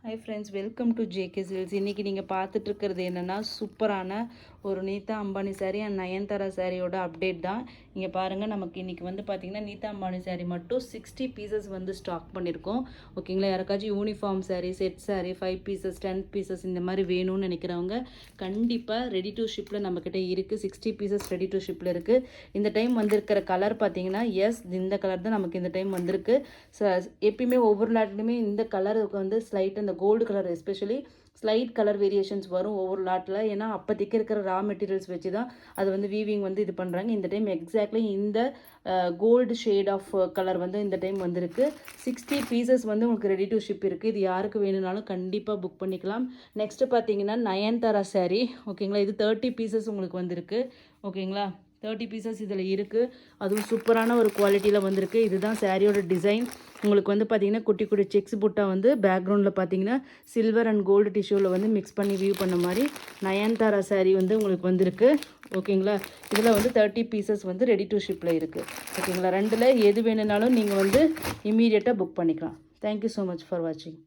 Hi friends, welcome to JK silks. இன்றைக்கி நீங்கள் பார்த்துட்ருக்கிறது என்னென்னா, சூப்பரான ஒரு நீதா அம்பானி சாரீ அண்ட் நயன்தாரா சாரியோட அப்டேட் தான். இங்கே பாருங்கள், நமக்கு இன்றைக்கி வந்து பார்த்திங்கன்னா நீதா அம்பானி சாரீ மட்டும் 60 பீசஸ் வந்து ஸ்டாக் பண்ணியிருக்கோம். ஓகேங்களா? யாருக்காச்சும் uniform sari, set sari, 5 pieces 10 pieces இந்த மாதிரி வேணும்னு நினைக்கிறவங்க கண்டிப்பாக ரெடி டு ஷிப்பில் நம்மக்கிட்ட இருக்குது. 60 பீசஸ் ரெடி டு ஷிப்பில் இருக்குது. இந்த டைம் வந்திருக்கிற கலர் பார்த்திங்கன்னா, இந்த கலர் தான் நமக்கு இந்த டைம் வந்திருக்கு. எப்பயுமே ஒவ்வொரு லாட்லையுமே இந்த கலருக்கு வந்து ஸ்லைட் அந்த gold colour especially slight colour variations வரும் ஒவ்வொரு லாட்டில். ஏன்னா அப்போதைக்கு இருக்கிற ரா மெட்டீரியல்ஸ் வச்சு தான் அது வந்து வீவிங் வந்து இது பண்ணுறாங்க. இந்த டைம் எக்ஸாக்ட்லி இந்த கோல்டு ஷேட் ஆஃப் கலர் வந்து இந்த டைம் வந்திருக்கு. 60 பீசஸ் வந்து உங்களுக்கு ரெடி டு ஷிப் இருக்குது. இது யாருக்கு வேணும்னாலும் கண்டிப்பாக புக் பண்ணிக்கலாம். நெக்ஸ்ட்டு பார்த்தீங்கன்னா நயன்தாரா சாரீ. ஓகேங்களா? இது 30 பீசஸ் உங்களுக்கு வந்திருக்கு. ஓகேங்களா? 30 பீசஸ் இதில் இருக்குது. அதுவும் சூப்பரான ஒரு குவாலிட்டியில் வந்திருக்கு. இதுதான் சாரியோட டிசைன். உங்களுக்கு வந்து பார்த்திங்கன்னா குட்டி குட்டி செக்ஸ் புட்டா வந்து பேக்ரவுண்டில் பார்த்தீங்கன்னா சில்வர் அண்ட் கோல்டு டிஷ்யூவில் வந்து மிக்ஸ் பண்ணி வியூ பண்ண மாதிரி நயன்தாரா சாரீ வந்து உங்களுக்கு வந்திருக்கு. ஓகேங்களா? இதில் வந்து 30 பீசஸ் வந்து ரெடி டு ஷிப்பில் இருக்குது. ஓகேங்களா? ரெண்டில் எது வேணுனாலும் நீங்கள் வந்து இம்மீடியட்டாக புக் பண்ணிக்கலாம். தேங்க்யூ ஸோ மச் ஃபார் வாட்சிங்.